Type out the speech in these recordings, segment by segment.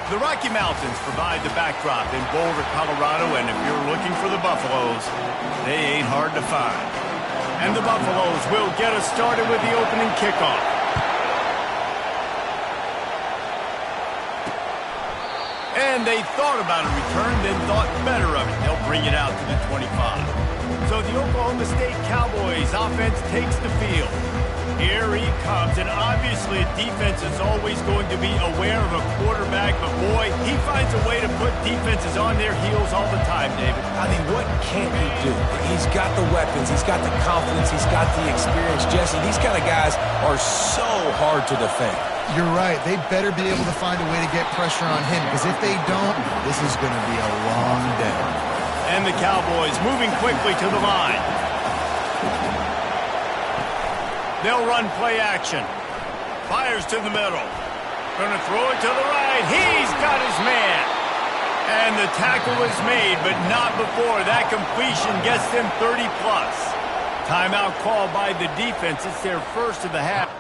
The Rocky Mountains provide the backdrop in Boulder, Colorado, and if you're looking for the Buffaloes, they ain't hard to find. And the Buffaloes will get us started with the opening kickoff. And they thought about a return, then thought better of it. They'll bring it out to the 25. So the Oklahoma State Cowboys offense takes the field. Here he comes, and obviously defense is always going to be aware of a quarterback, but boy, he finds a way to put defenses on their heels all the time, David. I mean, what can't he do? He's got the weapons, he's got the confidence, he's got the experience. Jesse, these kind of guys are so hard to defend. You're right. They better be able to find a way to get pressure on him, because if they don't, this is going to be a long day. And the Cowboys moving quickly to the line. They'll run play action. Fires to the middle. Gonna throw it to the right. He's got his man. And the tackle was made, but not before that completion gets them 30-plus. Timeout called by the defense. It's their first of the half.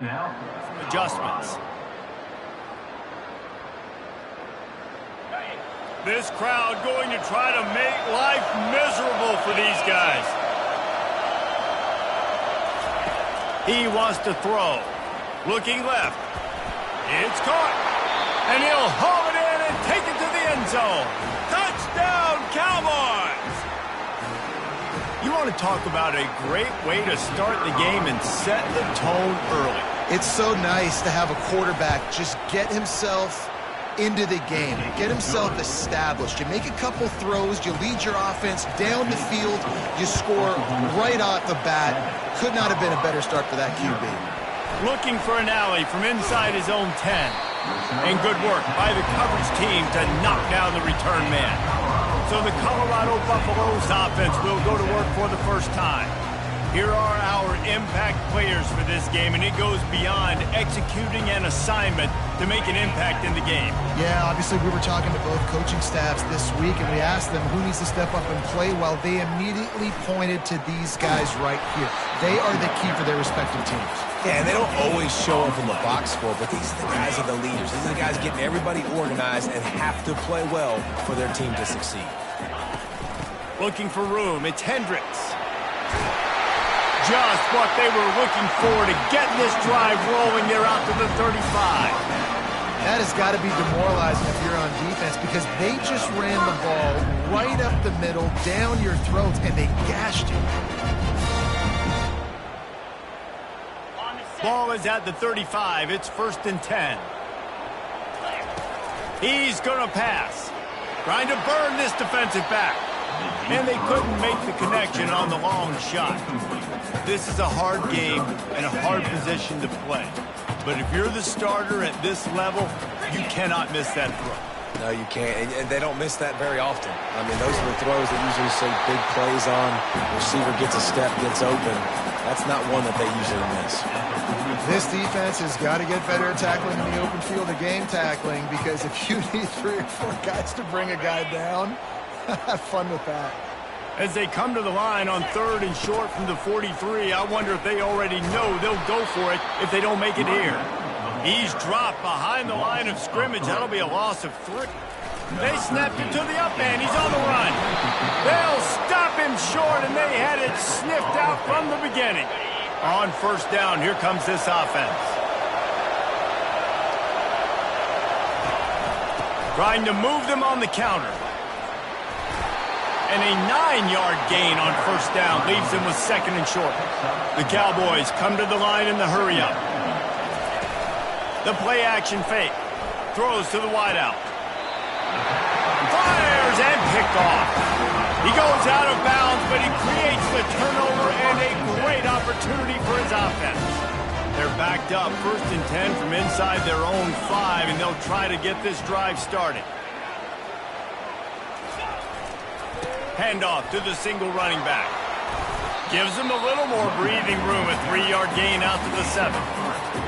Now, Some adjustments. This crowd going to try to make life miserable for these guys. He wants to throw. Looking left. It's caught. And he'll haul it in and take it to the end zone. Touchdown, Cowboys! You want to talk about a great way to start the game and set the tone early. It's so nice to have a quarterback just get himself into the game, get himself established. You make a couple throws, you lead your offense down the field, you score right off the bat. Could not have been a better start for that QB. Looking for an alley from inside his own 10. And good work by the coverage team to knock down the return man. So the Colorado Buffaloes offense will go to work for the first time. Here are our impact players for this game, and it goes beyond executing an assignment to make an impact in the game. Yeah, obviously we were talking to both coaching staffs this week, and we asked them who needs to step up and play. Well, they immediately pointed to these guys right here. They are the key for their respective teams. Yeah, and they don't always show up in the box score, but these are the guys are the leaders. These are the guys getting everybody organized and have to play well for their team to succeed. Looking for room, it's Hendricks. Just what they were looking for to get this drive rolling. They're out to the 35. That has got to be demoralizing if you're on defense, because they just ran the ball right up the middle, down your throats, and they gashed you. Ball is at the 35. It's 1st and 10. He's going to pass. Trying to burn this defensive back. And they couldn't make the connection on the long shot. This is a hard game and a hard position to play. But if you're the starter at this level, you cannot miss that throw. No, you can't, and they don't miss that very often. I mean, those are the throws that usually see big plays on. Receiver gets a step, gets open. That's not one that they usually miss. This defense has got to get better at tackling in the open field or game tackling, because if you need 3 or 4 guys to bring a guy down, have fun with that. As they come to the line on 3rd and short from the 43, I wonder if they already know they'll go for it if they don't make it here. He's dropped behind the line of scrimmage. That'll be a loss of 3. They snapped it to the up end. He's on the run. They'll stop him short, and they had it sniffed out from the beginning. On 1st down, here comes this offense. Trying to move them on the counter. And a 9-yard gain on 1st down leaves them with 2nd and short. The Cowboys come to the line in the hurry-up. The play-action fake. Throws to the wideout. Fires and picked off. He goes out of bounds, but he creates the turnover and a great opportunity for his offense. They're backed up 1st and 10 from inside their own 5, and they'll try to get this drive started. Handoff to the single running back. Gives them a little more breathing room. A 3-yard gain out to the 7.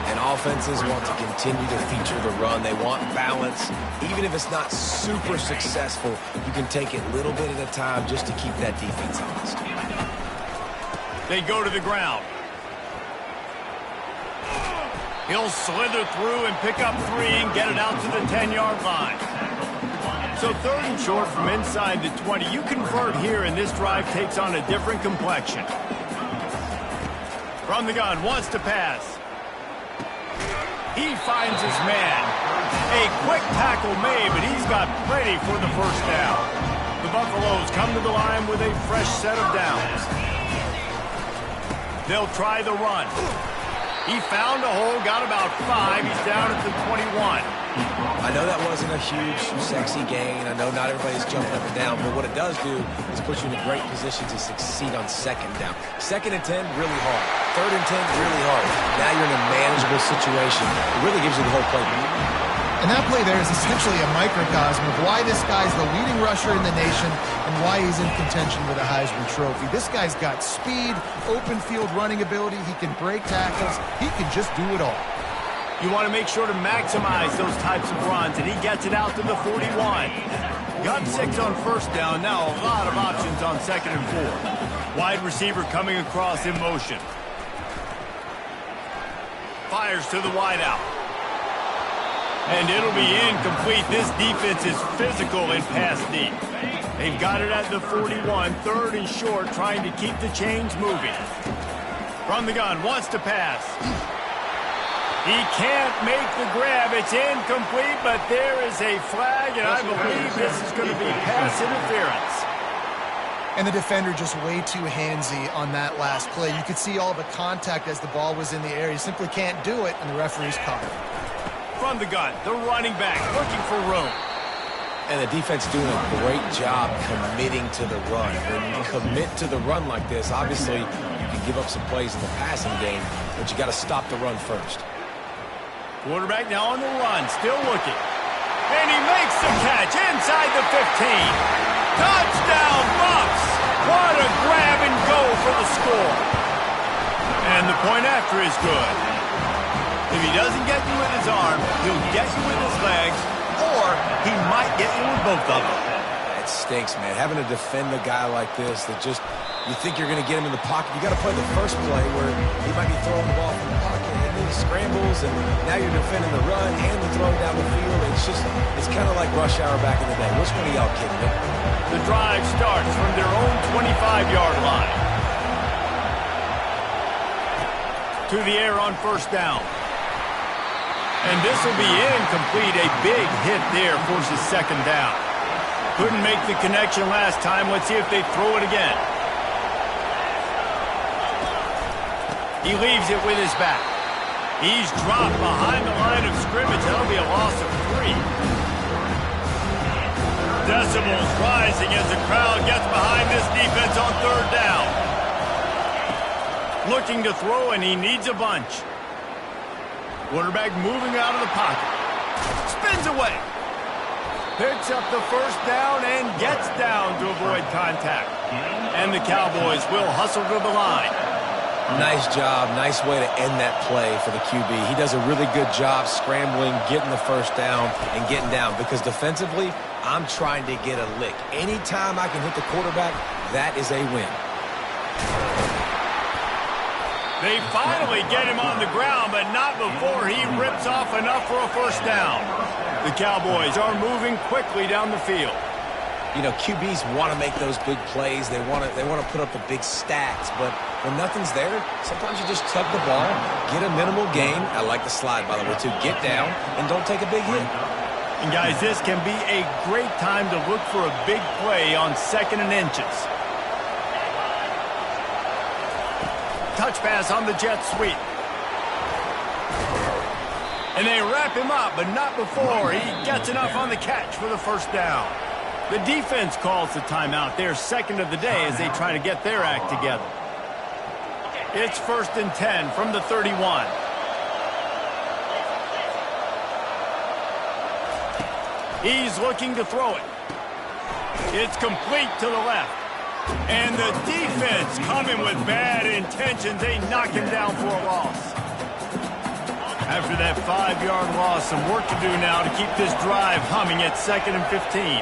And offenses want to continue to feature the run. They want balance. Even if it's not super successful, you can take it little bit at a time just to keep that defense honest. They go to the ground. He'll slither through and pick up 3 and get it out to the 10-yard line. So 3rd and short from inside the 20. You convert here, and this drive takes on a different complexion. From the gun, wants to pass. He finds his man. A quick tackle made, but he's got plenty for the 1st down. The Buffaloes come to the line with a fresh set of downs. They'll try the run. He found a hole, got about 5. He's down at the 21. I know that wasn't a huge, sexy gain. I know not everybody's jumping up and down, but what it does do is put you in a great position to succeed on 2nd down. 2nd and 10, really hard. 3rd and 10, really hard. Now you're in a manageable situation. It really gives you the whole playbook. And that play there is essentially a microcosm of why this guy's the leading rusher in the nation and why he's in contention with a Heisman Trophy. This guy's got speed, open field running ability. He can break tackles. He can just do it all. You want to make sure to maximize those types of runs, and he gets it out to the 41. Got 6 on 1st down. Now a lot of options on 2nd and 4. Wide receiver coming across in motion. Fires to the wideout. And it'll be incomplete. This defense is physical in pass deep. They've got it at the 41, 3rd and short, trying to keep the chains moving. From the gun, wants to pass. He can't make the grab. It's incomplete, but there is a flag, and I believe this is going to be pass interference. And the defender just way too handsy on that last play. You could see all the contact as the ball was in the air. He simply can't do it, and the referee's caught it. From the gun, the running back looking for room. And the defense doing a great job committing to the run. When you commit to the run like this, obviously you can give up some plays in the passing game, but you got to stop the run first. Quarterback now on the run, still looking. And he makes the catch inside the 15. Touchdown, Bucs! What a grab and go for the score. And the point after is good. If he doesn't get you with his arm, he'll get you with his legs, or he might get you with both of them. It stinks, man. Having to defend a guy like this that just, you think you're going to get him in the pocket. You got to play the first play where he might be throwing the ball from the pocket and then he scrambles, and now you're defending the run and the throw down the field. It's kind of like rush hour back in the day. Which one of y'all kidding me? The drive starts from their own 25-yard line. To the air on 1st down. And this will be incomplete. A big hit there forces 2nd down. Couldn't make the connection last time. Let's see if they throw it again. He leaves it with his back. He's dropped behind the line of scrimmage. That'll be a loss of 3. Decibels rising as the crowd gets behind this defense on third down. Looking to throw, and he needs a bunch. Quarterback moving out of the pocket. Spins away. Picks up the first down and gets down to avoid contact. And the Cowboys will hustle to the line. Nice job. Nice way to end that play for the QB. He does a really good job scrambling, getting the first down, and getting down. Because defensively, I'm trying to get a lick. Anytime I can hit the quarterback, that is a win. They finally get him on the ground, but not before he rips off enough for a first down. The Cowboys are moving quickly down the field. You know, QBs want to make those big plays. They want to put up the big stats. But when nothing's there, sometimes you just tug the ball, get a minimal gain. I like the slide, by the way, too. Get down and don't take a big hit. And, guys, this can be a great time to look for a big play on 2nd and inches. Touch pass on the jet sweep. And they wrap him up, but not before he gets enough on the catch for the first down. The defense calls the timeout. Their second of the day as they try to get their act together. It's 1st and 10 from the 31. He's looking to throw it. It's complete to the left. And the defense coming with bad intentions. They knock him down for a loss. After that 5-yard loss, some work to do now to keep this drive humming at 2nd and 15.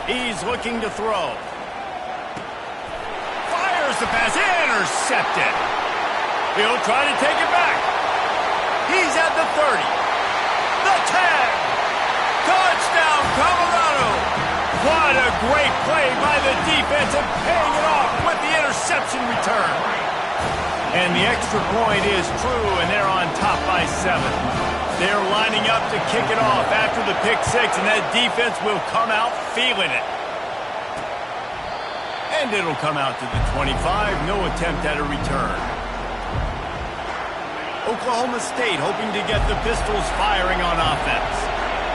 He's looking to throw. Fires the pass. Intercepted. He'll try to take it back. He's at the 30. The 10. Touchdown, Colorado. What a great play by the defense and paying it off with the interception return. And the extra point is true, and they're on top by 7. They're lining up to kick it off after the pick 6, and that defense will come out feeling it. And it'll come out to the 25. No attempt at a return. Oklahoma State hoping to get the Pistols firing on offense.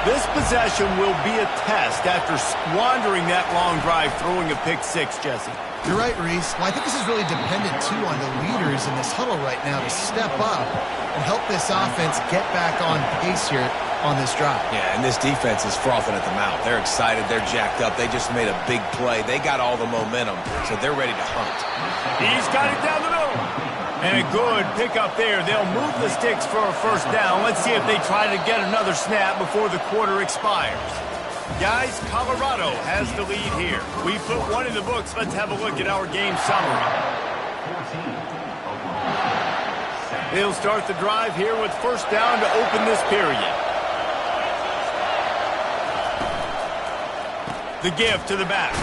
This possession will be a test after squandering that long drive throwing a pick 6, Jesse. You're right, Reese. Well, I think this is really dependent, too, on the leaders in this huddle right now to step up and help this offense get back on pace here on this drive. Yeah, and this defense is frothing at the mouth. They're excited. They're jacked up. They just made a big play. They got all the momentum, so they're ready to hunt. He's got it down the middle. And a good pickup there. They'll move the sticks for a first down. Let's see if they try to get another snap before the quarter expires. Guys, Colorado has the lead here. We put one in the books. Let's have a look at our game summary. They'll start the drive here with first down to open this period. The give to the back.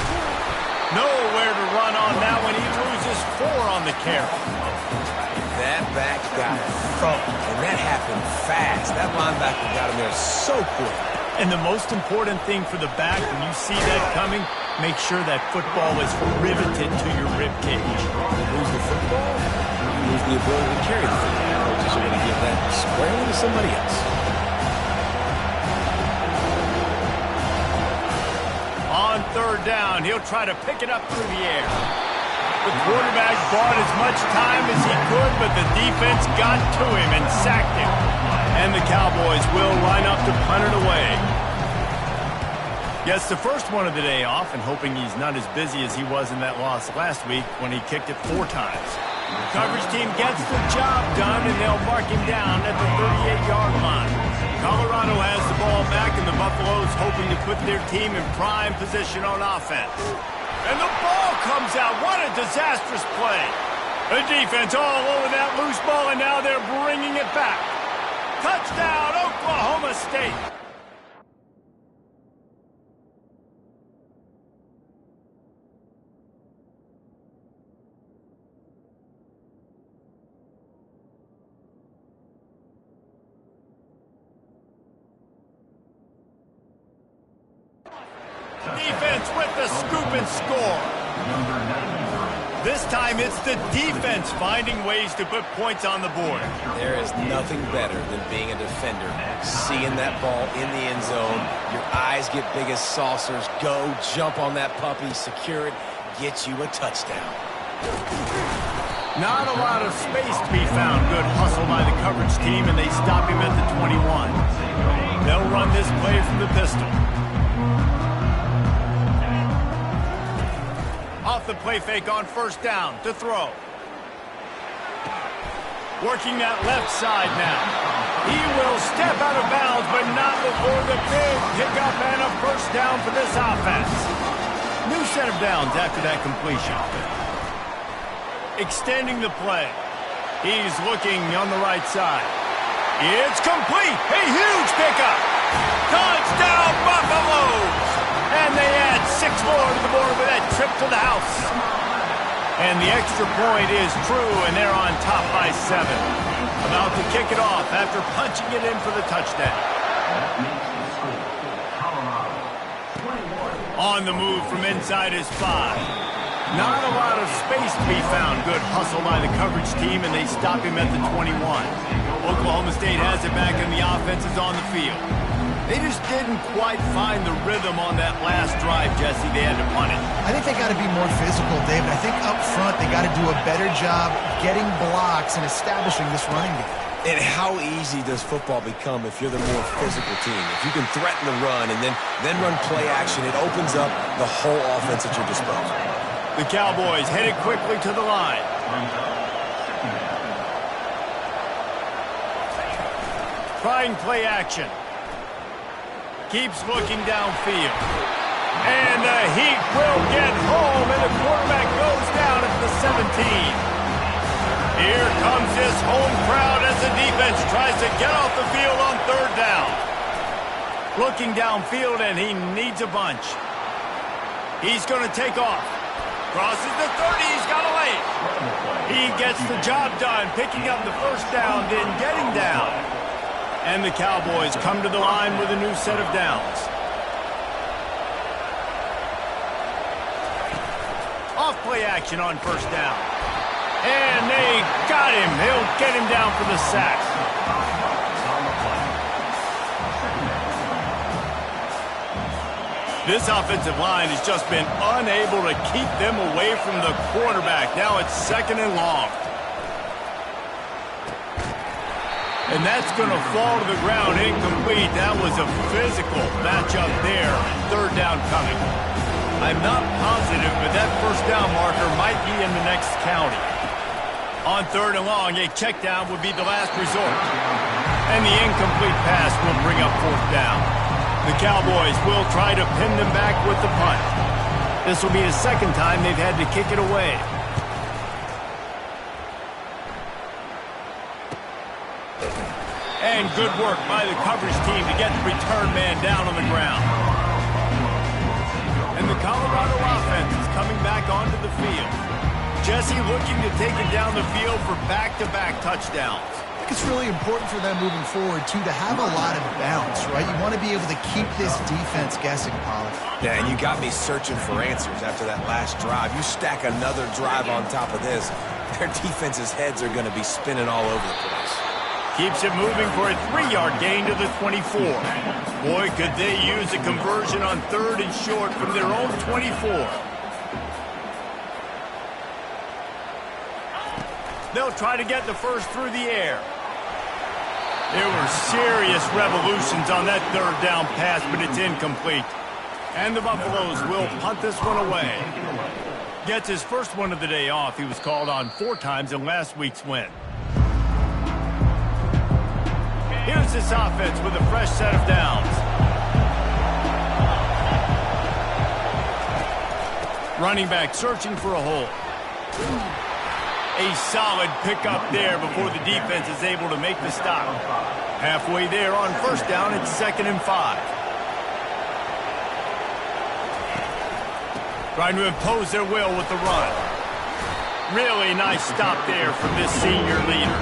Nowhere to run on that one. He loses 4 on the carry. That back got thumped, and that happened fast. That linebacker got him there so quick. And the most important thing for the back, when you see that coming, make sure that football is riveted to your rib cage. You lose the football, you lose the ability to carry the football. Coaches are going to give that squarely to somebody else. On third down, he'll try to pick it up through the air. The quarterback bought as much time as he could, but the defense got to him and sacked him. And the Cowboys will line up to punt it away. Gets the first one of the day off, and hoping he's not as busy as he was in that loss last week when he kicked it 4 times. The coverage team gets the job done, and they'll mark him down at the 38-yard line. Colorado has the ball back, and the Buffaloes hoping to put their team in prime position on offense. And the ball comes out. What a disastrous play. The defense all over that loose ball, and now they're bringing it back. Touchdown, Oklahoma State. Defense with the scoop and score. This time it's the defense finding ways to put points on the board. There is nothing better than being a defender. Seeing that ball in the end zone, your eyes get big as saucers. Go, jump on that puppy, secure it, get you a touchdown. Not a lot of space to be found. Good hustle by the coverage team, and they stop him at the 21. They'll run this play from the pistol. Off the play fake on first down to throw. Working that left side now. He will step out of bounds, but not before the big pickup and a first down for this offense. New set of downs after that completion. Extending the play. He's looking on the right side. It's complete. A huge pickup. Touchdown, Buffaloes! And they add 6 more to the board with that trip to the house. And the extra point is true, and they're on top by 7. About to kick it off after punching it in for the touchdown. On the move from inside his 5. Not a lot of space to be found. Good hustle by the coverage team, and they stop him at the 21. Oklahoma State has it back, and the offense is on the field. They just didn't quite find the rhythm on that last drive, Jesse. They had to punt it. I think they got to be more physical, David. I think up front they got to do a better job getting blocks and establishing this running game. And how easy does football become if you're the more physical team? If you can threaten the run and then run play action, it opens up the whole offense at your disposal. The Cowboys headed quickly to the line. Trying play action. Keeps looking downfield. And the Heat will get home, and the quarterback goes down at the 17. Here comes this home crowd as the defense tries to get off the field on third down. Looking downfield, and he needs a bunch. He's going to take off. Crosses the 30, he's got a lane. He gets the job done, picking up the first down, then getting down. And the Cowboys come to the line with a new set of downs. Off play action on first down. And they got him. They'll get him down for the sack. This offensive line has just been unable to keep them away from the quarterback. Now it's 2nd and long. And that's going to fall to the ground incomplete. That was a physical matchup there. Third down coming. I'm not positive, but that first down marker might be in the next county. On 3rd and long, a check down would be the last resort. And the incomplete pass will bring up 4th down. The Cowboys will try to pin them back with the punt. This will be the 2nd time they've had to kick it away. And good work by the coverage team to get the return man down on the ground. And the Colorado offense is coming back onto the field. Jesse looking to take it down the field for back-to-back touchdowns. I think it's really important for them moving forward, too, to have a lot of bounce, right? You want to be able to keep this defense guessing, Pollard. Yeah, and you got me searching for answers after that last drive. You stack another drive on top of this, their defense's heads are going to be spinning all over the place. Keeps it moving for a 3-yard gain to the 24. Boy, could they use a conversion on 3rd and short from their own 24. They'll try to get the first through the air. There were serious revolutions on that 3rd down pass, but it's incomplete. And the Buffaloes will punt this one away. Gets his first one of the day off. He was called on 4 times in last week's win. Here's this offense with a fresh set of downs. Running back searching for a hole. A solid pickup there before the defense is able to make the stop. Halfway there on first down, it's 2nd and 5. Trying to impose their will with the run. Really nice stop there from this senior leader.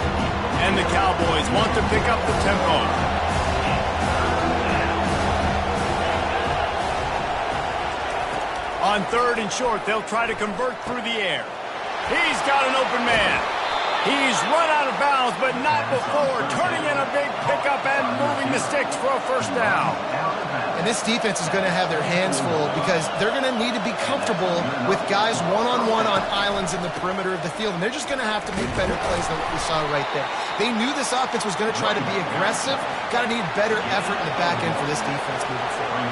And the Cowboys want to pick up the tempo. On 3rd and short, they'll try to convert through the air. He's got an open man. He's run out of bounds, but not before turning in a big pickup and moving the sticks for a first down. And this defense is going to have their hands full because they're going to need to be comfortable with guys one-on-one on islands in the perimeter of the field, and they're just going to have to make better plays than what we saw right there. They knew this offense was going to try to be aggressive. Got to need better effort in the back end for this defense moving forward.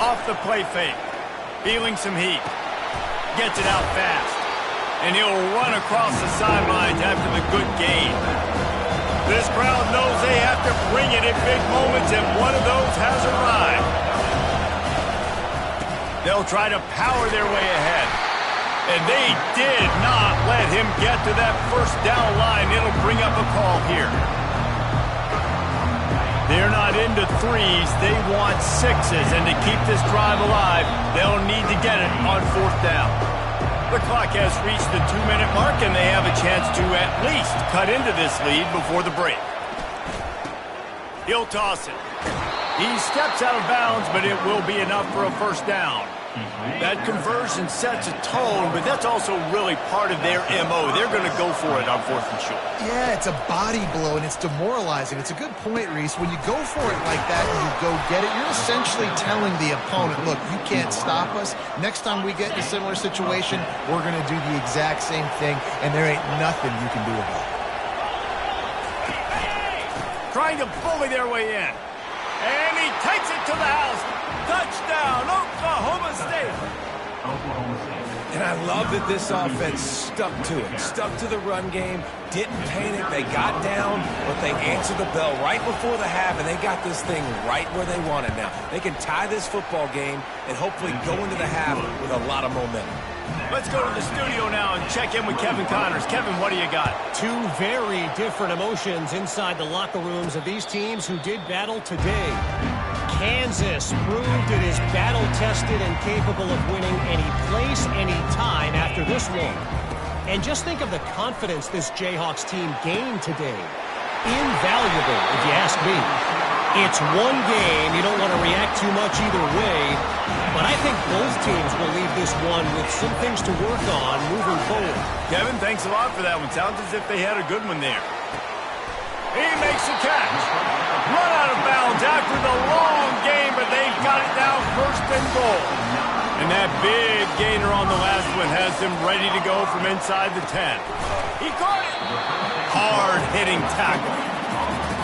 Off the play fake. Feeling some heat. Gets it out fast. And he'll run across the sidelines after the good gain. This crowd knows they have to bring it in big moments, and one of those has arrived. They'll try to power their way ahead. And they did not let him get to that first down line. It'll bring up a call here. They're not into threes. They want sixes. And to keep this drive alive, they'll need to get it on fourth down. The clock has reached the 2-minute mark, and they have a chance to at least cut into this lead before the break. He'll toss it. He steps out of bounds, but it will be enough for a first down. That conversion sets a tone, but that's also really part of their MO. They're going to go for it on fourth and short. Yeah, it's a body blow, and it's demoralizing. It's a good point, Reese. When you go for it like that and you go get it, you're essentially telling the opponent, look, you can't stop us. Next time we get in a similar situation, we're going to do the exact same thing, and there ain't nothing you can do about it. Trying to bully their way in. And he takes it to the house. Touchdown, Oklahoma State. And I love that this offense stuck to it. Stuck to the run game, didn't panic. They got down, but they answered the bell right before the half, and they got this thing right where they wanted now. They can tie this football game and hopefully go into the half with a lot of momentum. Let's go to the studio now and check in with Kevin Connors. Kevin, what do you got? Two very different emotions inside the locker rooms of these teams who did battle today. Kansas proved it is battle-tested and capable of winning any place, any time after this one. And just think of the confidence this Jayhawks team gained today. Invaluable, if you ask me. It's one game. You don't want to react too much either way. But I think both teams will leave this one with some things to work on moving forward. Kevin, thanks a lot for that one. Sounds as if they had a good one there. He makes the catch. Run out of bounds after the long game, but they've got it down first and goal. And that big gainer on the last one has them ready to go from inside the 10. He caught it. Hard-hitting tackle.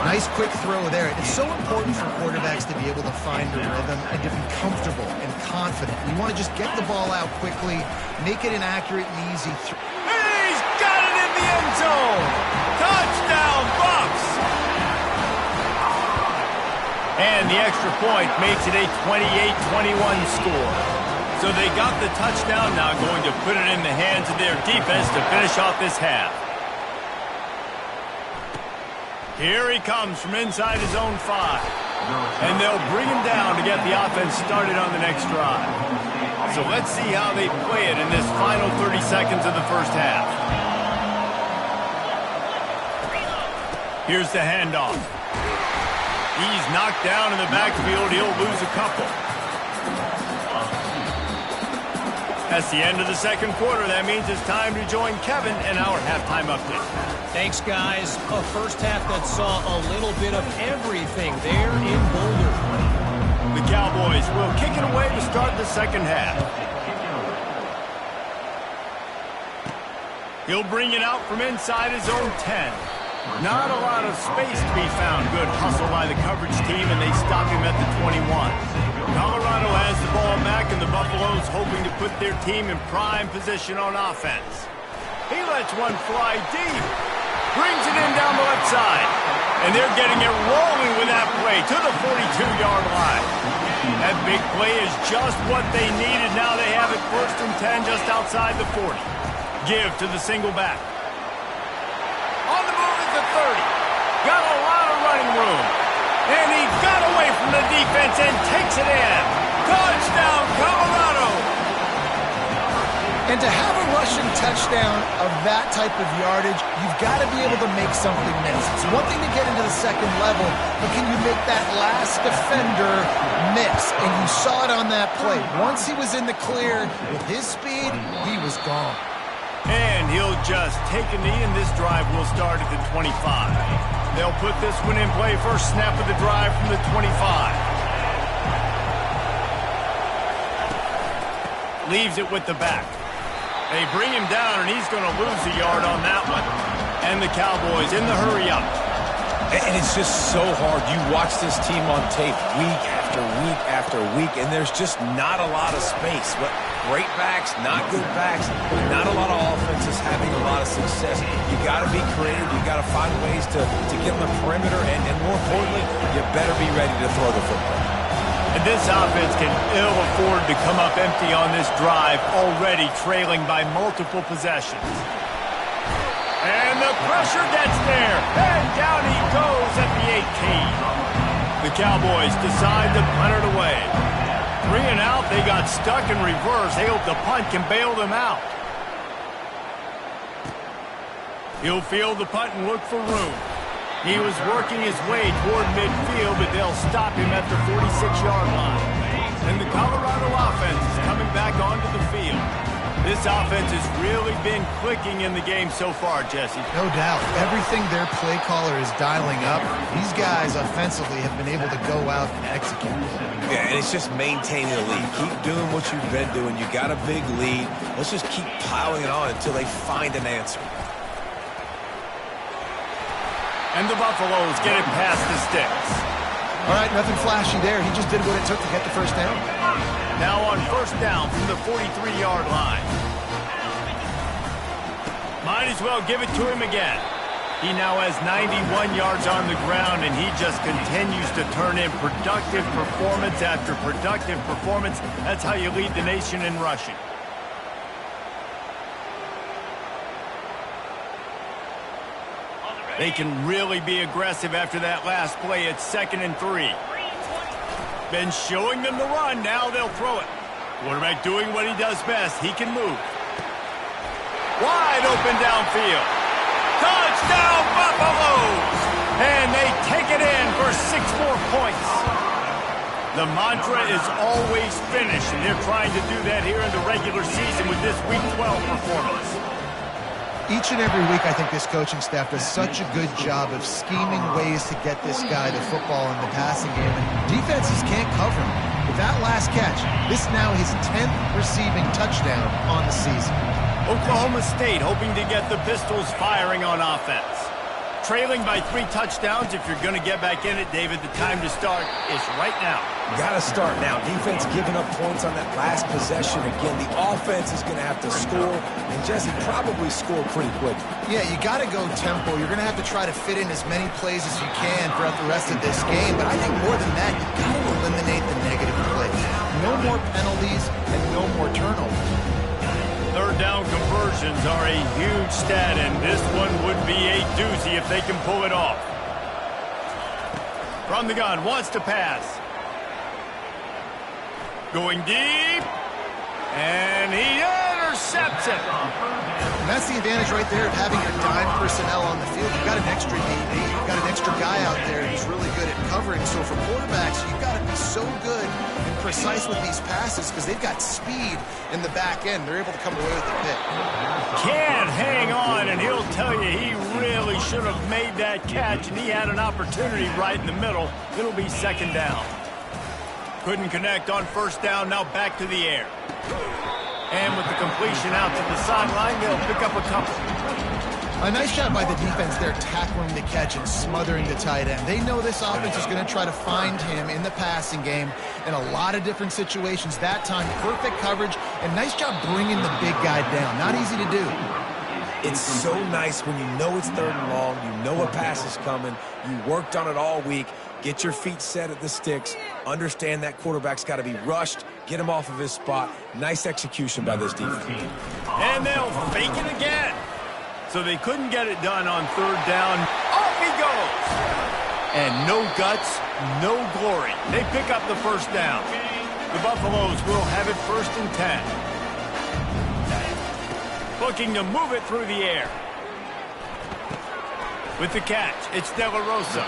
Nice quick throw there. It's so important for quarterbacks to be able to find a rhythm and to be comfortable and confident. You want to just get the ball out quickly, make it an accurate and easy throw. He's got it in the end zone. Touchdown, Bucks. And the extra point makes it a 28-21 score. So they got the touchdown, now going to put it in the hands of their defense to finish off this half. Here he comes from inside his own 5. And they'll bring him down to get the offense started on the next drive. So let's see how they play it in this final 30 seconds of the first half. Here's the handoff. He's knocked down in the backfield. He'll lose a couple. That's the end of the second quarter. That means it's time to join Kevin in our halftime update. Thanks, guys. A first half that saw a little bit of everything there in Boulder. The Cowboys will kick it away to start the second half. He'll bring it out from inside his own 10. Not a lot of space to be found. Good hustle by the coverage team, and they stop him at the 21. Colorado has the ball back, and the Buffaloes hoping to put their team in prime position on offense. He lets one fly deep. Brings it in down the left side. And they're getting it rolling with that play to the 42-yard line. That big play is just what they needed. Now they have it first and 10 just outside the 40. Give to the single back. On the move at the 30. Got a lot of running room. And he got away from the defense and takes it in. Touchdown, Colorado. And to have a rushing touchdown of that type of yardage, you've got to be able to make something miss. It's one thing to get into the second level, but can you make that last defender miss? And you saw it on that play. Once he was in the clear with his speed, he was gone. And he'll just take a knee, and this drive will start at the 25. They'll put this one in play. First snap of the drive from the 25. Leaves it with the back. They bring him down, and he's going to lose a yard on that one. And the Cowboys in the hurry up. And it's just so hard. You watch this team on tape week after week after week, and there's just not a lot of space. But great backs, not good backs, not a lot of offenses having a lot of success. You got to be creative. You got to find ways to get on the perimeter, and more importantly, you better be ready to throw the football. And this offense can ill afford to come up empty on this drive, already trailing by multiple possessions. And the pressure gets there, and down he goes at the 18. The Cowboys decide to punt it away. 3 and out, they got stuck in reverse. They hope the punt can bail them out. He'll field the punt and look for room. He was working his way toward midfield, but they'll stop him at the 46-yard line. And the Colorado offense is coming back onto the field. This offense has really been clicking in the game so far, Jesse. No doubt. Everything their play caller is dialing up, these guys offensively have been able to go out and execute. Yeah, and it's just maintaining the lead. Keep doing what you've been doing. You got a big lead. Let's just keep piling it on until they find an answer. And the Buffaloes get it past the sticks. All right, nothing flashy there. He just did what it took to get the first down. Now on first down from the 43-yard line. Might as well give it to him again. He now has 91 yards on the ground, and he just continues to turn in productive performance after productive performance. That's how you lead the nation in rushing. They can really be aggressive after that last play. It's 2nd and 3. Been showing them the run. Now they'll throw it. Quarterback doing what he does best. He can move. Wide open downfield. Touchdown, Buffaloes! And they take it in for 6 more points. The mantra is always finish, and they're trying to do that here in the regular season with this Week 12 performance. Each and every week, I think this coaching staff does such a good job of scheming ways to get this guy the football in the passing game. And defenses can't cover him. With that last catch, this is now his 10th receiving touchdown on the season. Oklahoma State hoping to get the Pistols firing on offense. Trailing by 3 touchdowns. If you're going to get back in it, David, the time to start is right now. Got to start now. Defense giving up points on that last possession. Again, the offense is going to have to score, and Jesse probably score pretty quick. Yeah, you got to go tempo. You're going to have to try to fit in as many plays as you can throughout the rest of this game. But I think more than that, you got to eliminate the negative plays. No more penalties and no more turnovers. Third down conversions are a huge stat, and this one would be a doozy if they can pull it off. From the gun, wants to pass. Going deep, and he intercepts it. And that's the advantage right there of having your dime personnel on the field. You've got an extra DB, you've got an extra guy out there who's really good at covering. So for quarterbacks, you've got to be so good and precise with these passes because they've got speed in the back end. They're able to come away with the pick. Can't hang on, and he'll tell you he really should have made that catch, and he had an opportunity right in the middle. It'll be 2nd down. Couldn't connect on first down, now back to the air. And with the completion out to the sideline, they'll pick up a couple. A nice job by the defense there tackling the catch and smothering the tight end. They know this offense is going to try to find him in the passing game in a lot of different situations. That time, perfect coverage, and nice job bringing the big guy down. Not easy to do. It's so nice when you know it's 3rd and long, you know a pass is coming, you worked on it all week, get your feet set at the sticks, understand that quarterback's got to be rushed, get him off of his spot. Nice execution by this defense. And they'll fake it again. So they couldn't get it done on 3rd down. Off he goes. And no guts, no glory. They pick up the first down. The Buffaloes will have it 1st and 10. Looking to move it through the air. With the catch, it's De La Rosa.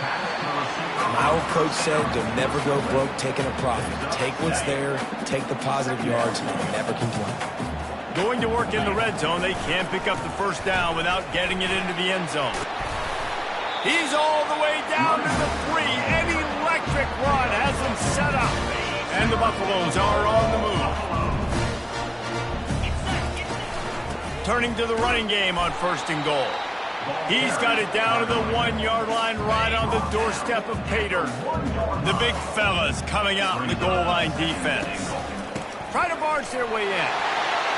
My old coach said you'll never go broke taking a profit. Take what's there, take the positive yards, and never complain. Going to work in the red zone, they can't pick up the first down without getting it into the end zone. He's all the way down to the 3. An electric run has him set up. And the Buffaloes are on the move. Turning to the running game on 1st and goal. He's got it down to the 1-yard line right on the doorstep of Pater. The big fellas coming out in the goal line defense. Try to barge their way in.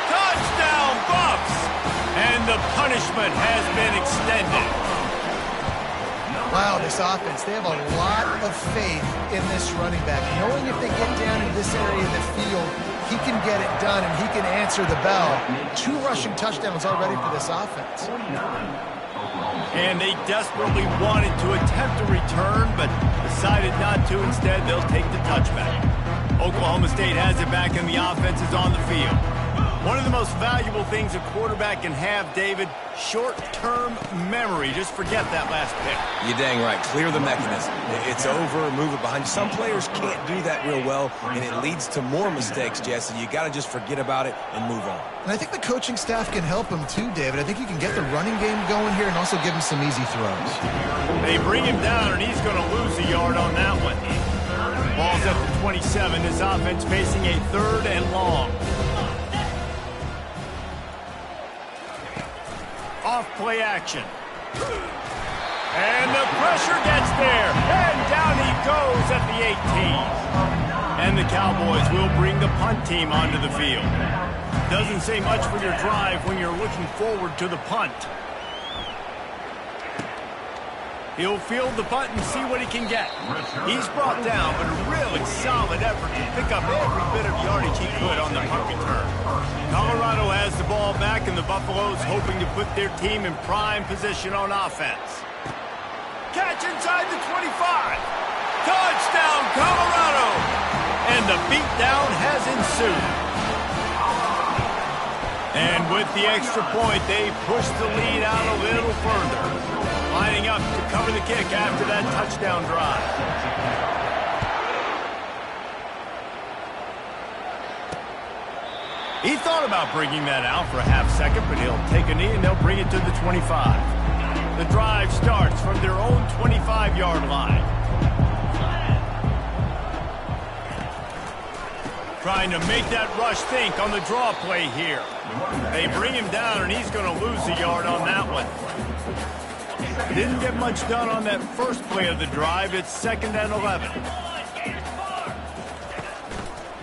Touchdown, Buffs! And the punishment has been extended. Wow, this offense, they have a lot of faith in this running back. Knowing if they get down into this area of the field, he can get it done and he can answer the bell. 2 rushing touchdowns already for this offense. And they desperately wanted to attempt a return, but decided not to. Instead, they'll take the touchback. Oklahoma State has it back, and the offense is on the field. One of the most valuable things a quarterback can have, David, short-term memory. Just forget that last pick. You're dang right. Clear the mechanism. It's over, move it behind. Some players can't do that real well, and it leads to more mistakes, Jesse. You got to just forget about it and move on. And I think the coaching staff can help him too, David. I think you can get the running game going here and also give him some easy throws. They bring him down, and he's going to lose a yard on that one. Ball's at the 27. His offense facing a 3rd and long. Off play action. And the pressure gets there. And down he goes at the 18. And the Cowboys will bring the punt team onto the field. Doesn't say much for your drive when you're looking forward to the punt. He'll field the punt and see what he can get. He's brought down, but a really solid effort to pick up every bit of yardage he could on the punt return. Colorado has the ball back, and the Buffaloes hoping to put their team in prime position on offense. Catch inside the 25. Touchdown, Colorado! And the beatdown has ensued. And with the extra point, they push the lead out a little further. Lining up to cover the kick after that touchdown drive. He thought about bringing that out for a half second, but he'll take a knee and they'll bring it to the 25. The drive starts from their own 25-yard line. Trying to make that rush think on the draw play here. They bring him down, and he's going to lose a yard on that one. Didn't get much done on that first play of the drive. It's 2nd and 11.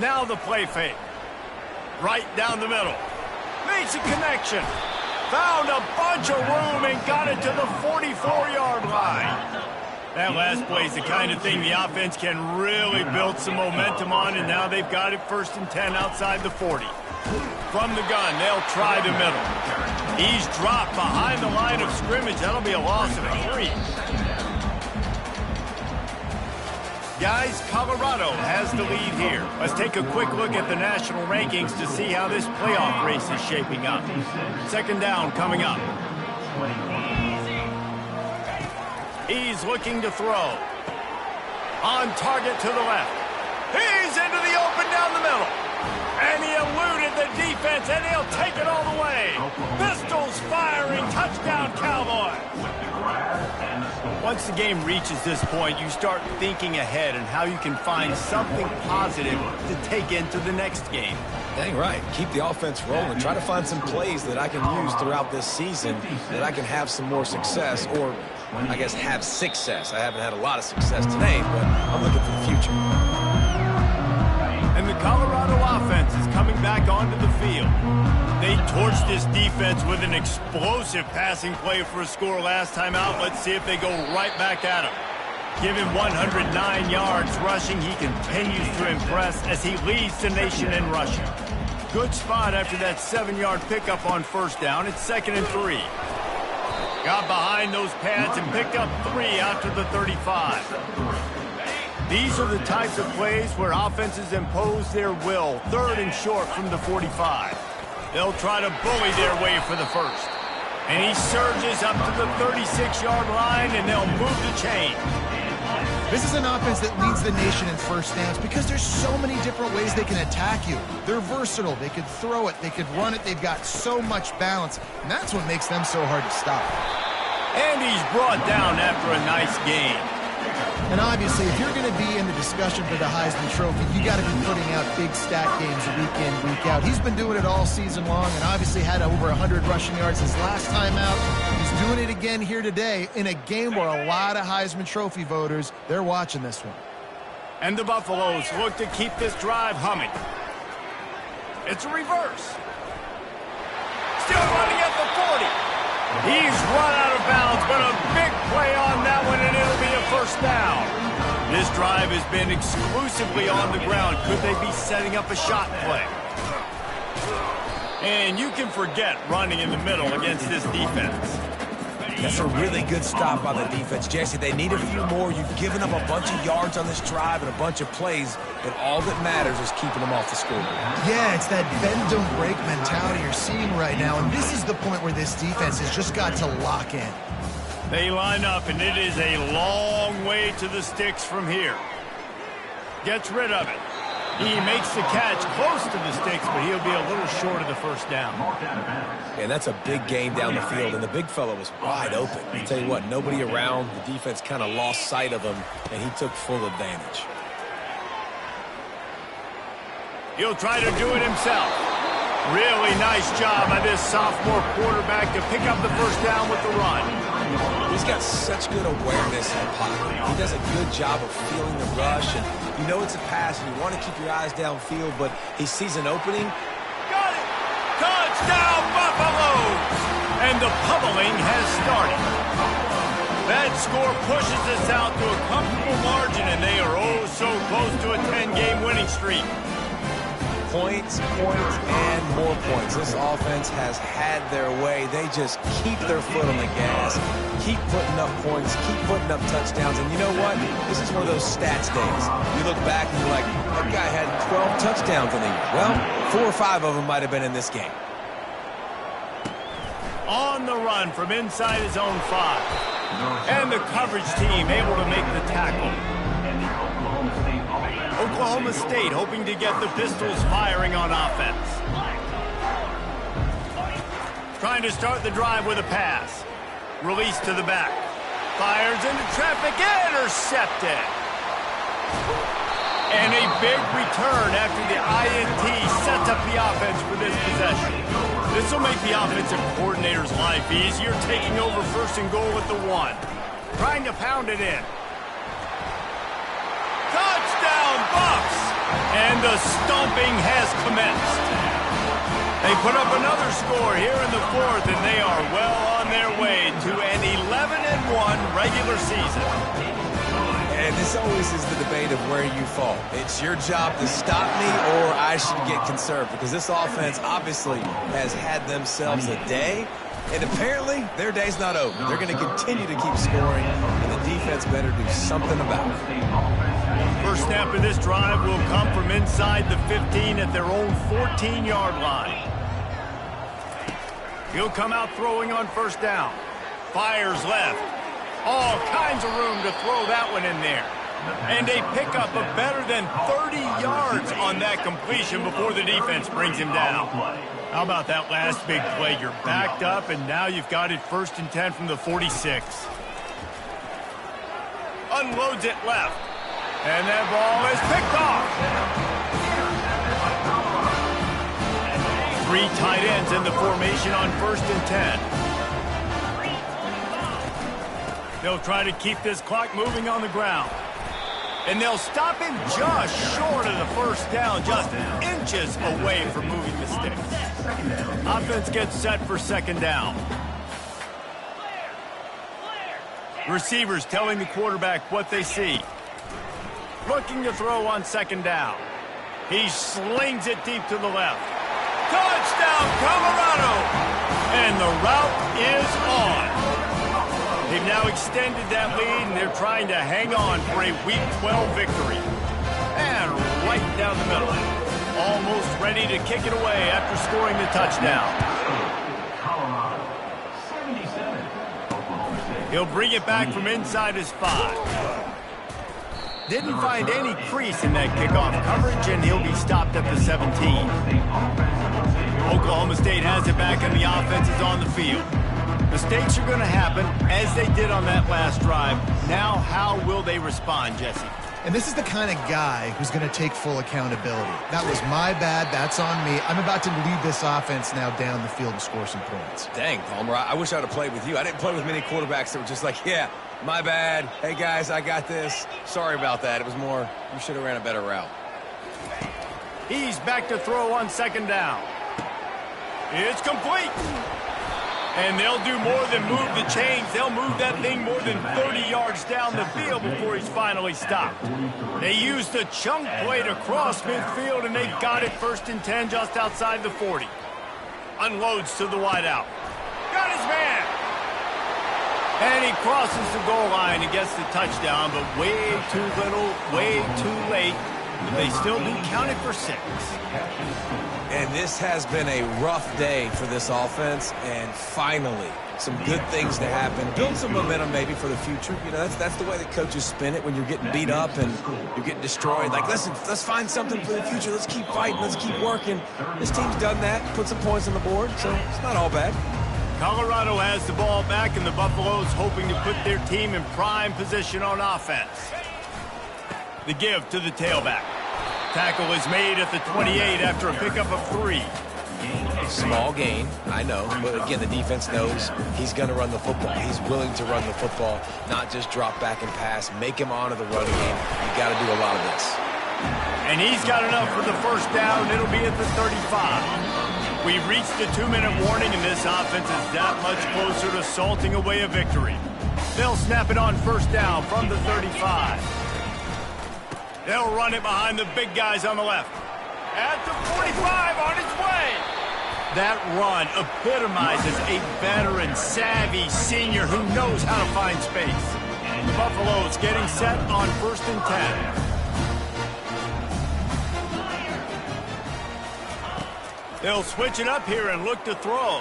Now the play fake. Right down the middle. Makes a connection. Found a bunch of room and got it to the 44-yard line. That last play is the kind of thing the offense can really build some momentum on, and now they've got it 1st and 10 outside the 40. From the gun, they'll try the middle. He's dropped behind the line of scrimmage. That'll be a loss of 3. Guys, Colorado has the lead here. Let's take a quick look at the national rankings to see how this playoff race is shaping up. 2nd down coming up. He's looking to throw. On target to the left. He's into the open down the middle. And he eluded the defense, and he'll take it all the way. Pistols firing. Touchdown, Cowboys. Once the game reaches this point, you start thinking ahead and how you can find something positive to take into the next game. Dang right. Keep the offense rolling. Try to find some plays that I can use throughout this season that I can have some more success, or I guess have success. I haven't had a lot of success today, but I'm looking for the future. And the Colorado offense is coming back onto the field. They torched this defense with an explosive passing play for a score last time out. Let's see if they go right back at him. Given 109 yards rushing, he continues to impress as he leads the nation in rushing. Good spot after that 7-yard pickup on 1st down. It's 2nd and 3. Got behind those pads and picked up 3 out to the 35. These are the types of plays where offenses impose their will. 3rd and short from the 45. They'll try to bully their way for the first. And he surges up to the 36-yard line, and they'll move the chain. This is an offense that leads the nation in first downs because there's so many different ways they can attack you. They're versatile. They could throw it. They could run it. They've got so much balance, and that's what makes them so hard to stop. And he's brought down after a nice game. And obviously, if you're going to be in the discussion for the Heisman Trophy, you got to be putting out big stat games week in, week out. He's been doing it all season long and obviously had over 100 rushing yards his last time out. He's doing it again here today in a game where a lot of Heisman Trophy voters, they're watching this one. And the Buffaloes look to keep this drive humming. It's a reverse. Still running at the 40. He's run out of bounds, but a big play on that one, and it'll be a first down. This drive has been exclusively on the ground. Could they be setting up a shot play? And you can forget running in the middle against this defense. That's a really good stop by the defense, Jesse. They need a few more. You've given up a bunch of yards on this drive and a bunch of plays, and all that matters is keeping them off the scoreboard. Yeah, it's that bend, don't break mentality you're seeing right now, and this is the point where this defense has just got to lock in. They line up, and it is a long way to the sticks from here. Gets rid of it. He makes the catch close to the sticks, but he'll be a little short of the first down. And that's a big gain down the field, and the big fella was wide open. I'll tell you what, nobody around. The defense kind of lost sight of him, and he took full advantage. He'll try to do it himself. Really nice job by this sophomore quarterback to pick up the first down with the run. He's got such good awareness in the pocket. He does a good job of feeling the rush, and you know it's a pass, and you want to keep your eyes downfield, but he sees an opening. Got it! Touchdown, Buffaloes! And the pummeling has started. That score pushes us out to a comfortable margin, and they are oh so close to a 10-game winning streak. Points, and more points. This offense has had their way. They just keep their foot on the gas, keep putting up points, keep putting up touchdowns. And you know what? This is one of those stats days. You look back and you're like, that guy had 12 touchdowns in the year. Well, 4 or 5 of them might have been in this game. On the run from inside his own 5. And the coverage team able to make the tackle. Oklahoma State hoping to get the Pistols firing on offense. Trying to start the drive with a pass. Release to the back. Fires into traffic. Intercepted. And a big return after the INT sets up the offense for this possession. This will make the offensive coordinator's life easier, taking over first and goal at the 1. Trying to pound it in. Touchdown, Buffs! And the stomping has commenced. They put up another score here in the 4th, and they are well on their way to an 11-1 regular season. And this always is the debate of where you fall. It's your job to stop me, or I should get conserved, because this offense obviously has had themselves a day, and apparently their day's not over. They're going to continue to keep scoring, and the defense better do something about it. First snap of this drive will come from inside the 15 at their own 14-yard line. He'll come out throwing on first down. Fires left. All kinds of room to throw that one in there. And a pickup of better than 30 yards on that completion before the defense brings him down. How about that last big play? You're backed up, and now you've got it 1st and 10 from the 46. Unloads it left. And that ball is picked off. 3 tight ends in the formation on 1st and 10. They'll try to keep this clock moving on the ground. And they'll stop him just short of the first down, just inches away from moving the sticks. Offense gets set for 2nd down. Receivers telling the quarterback what they see. Looking to throw on 2nd down. He slings it deep to the left. Touchdown, Colorado! And the route is on. They've now extended that lead, and they're trying to hang on for a Week 12 victory. And right down the middle. almost ready to kick it away after scoring the touchdown. He'll bring it back from inside his 5. Didn't find any crease in that kickoff coverage, and he'll be stopped at the 17. Oklahoma State has it back, and the offense is on the field. Mistakes are going to happen, as they did on that last drive. Now, how will they respond, Jesse? And this is the kind of guy who's going to take full accountability. That was my bad. That's on me. I'm about to lead this offense now down the field and score some points. Dang, Palmer, I wish I'd have played with you. I didn't play with many quarterbacks that were just like, yeah, my bad. Hey, guys, I got this. Sorry about that. It was more, you should have ran a better route. He's back to throw on second down. It's complete. And they'll do more than move the chains. They'll move that thing more than 30 yards down the field before he's finally stopped. They used a chunk play to cross midfield, and they got it 1st and 10 just outside the 40. Unloads to the wideout. Got his man. And he crosses the goal line and gets the touchdown, but way too little, way too late. They still do count it for 6. And this has been a rough day for this offense, and finally, some good things to happen. Build some momentum maybe for the future. You know, that's the way that coaches spin it when you're getting beat up and you're getting destroyed. Like, listen, let's find something for the future. Let's keep fighting. Let's keep working. This team's done that, put some points on the board, so it's not all bad. Colorado has the ball back, and the Buffaloes hoping to put their team in prime position on offense. The give to the tailback. Tackle is made at the 28 after a pickup of 3. Small gain, I know, but again, the defense knows he's going to run the football. He's willing to run the football, not just drop back and pass, make him honor the running game. You got to do a lot of this. And he's got enough for the 1st down. It'll be at the 35. We've reached the 2-minute warning, and this offense is that much closer to salting away a victory. They'll snap it on 1st down from the 35. They'll run it behind the big guys on the left. At the 45, on its way. That run epitomizes a veteran, savvy senior who knows how to find space. The Buffaloes getting set on 1st and 10. They'll switch it up here and look to throw.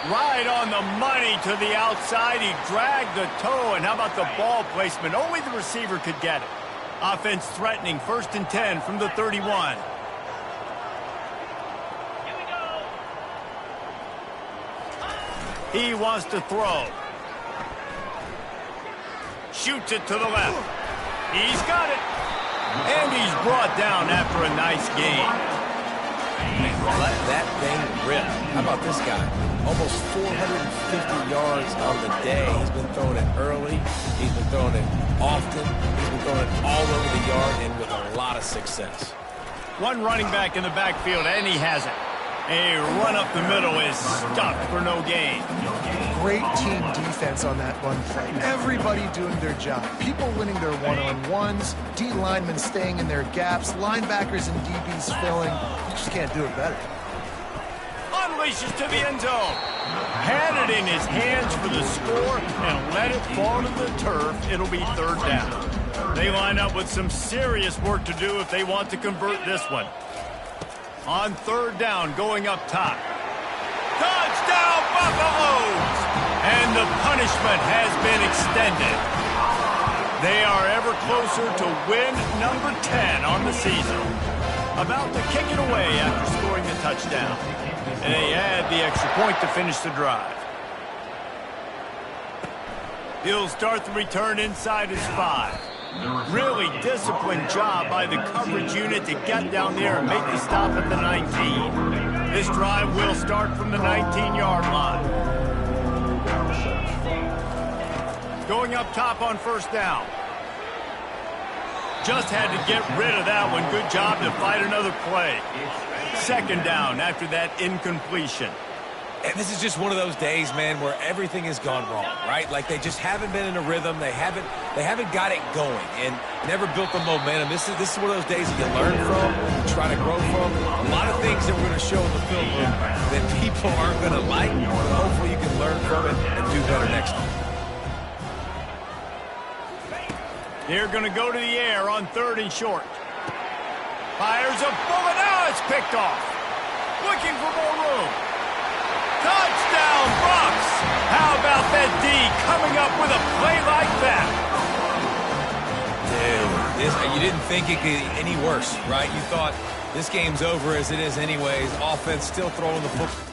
Right on the money to the outside. He dragged the toe, and how about the ball placement? Only the receiver could get it. Offense threatening, 1st and 10 from the 31. He wants to throw. Shoots it to the left. He's got it. And he's brought down after a nice gain. Let that thing rip. How about this guy? Almost 450 yards on the day. He's been throwing it early. He's been throwing it often. He's been throwing it all over the yard and with a lot of success. One running back in the backfield, and he has it. A run up the middle is stuck for no gain. Great team defense on that run play. Everybody doing their job. People winning their one-on-ones, D linemen staying in their gaps, linebackers and DBs filling. You just can't do it better. Unleashes to the end zone. Had it in his hands for the score and let it fall to the turf. It'll be 3rd down. They line up with some serious work to do if they want to convert this one. On 3rd down, going up top. Touchdown, Buffaloes! And the punishment has been extended. They are ever closer to win number 10 on the season. About to kick it away after scoring the touchdown. And they add the extra point to finish the drive. He'll start the return inside his 5. Really disciplined job by the coverage unit to get down there and make the stop at the 19. This drive will start from the 19-yard line. Going up top on 1st down. Just had to get rid of that one. Good job to fight another play. 2nd down after that incompletion. And this is just one of those days, man, where everything has gone wrong, right? Like they just haven't been in a rhythm. They haven't got it going and never built the momentum. This is one of those days that you learn from, you try to grow from. A lot of things that we're going to show in the film room that people aren't going to like. Hopefully you can learn from it and do better next time. They're going to go to the air on 3rd and short. Fires a bullet. Now it's picked off. Looking for more room. Touchdown, Bucks! How about that D coming up with a play like that? Dude, you didn't think it could get any worse, right? You thought this game's over as it is anyways. Offense still throwing the football.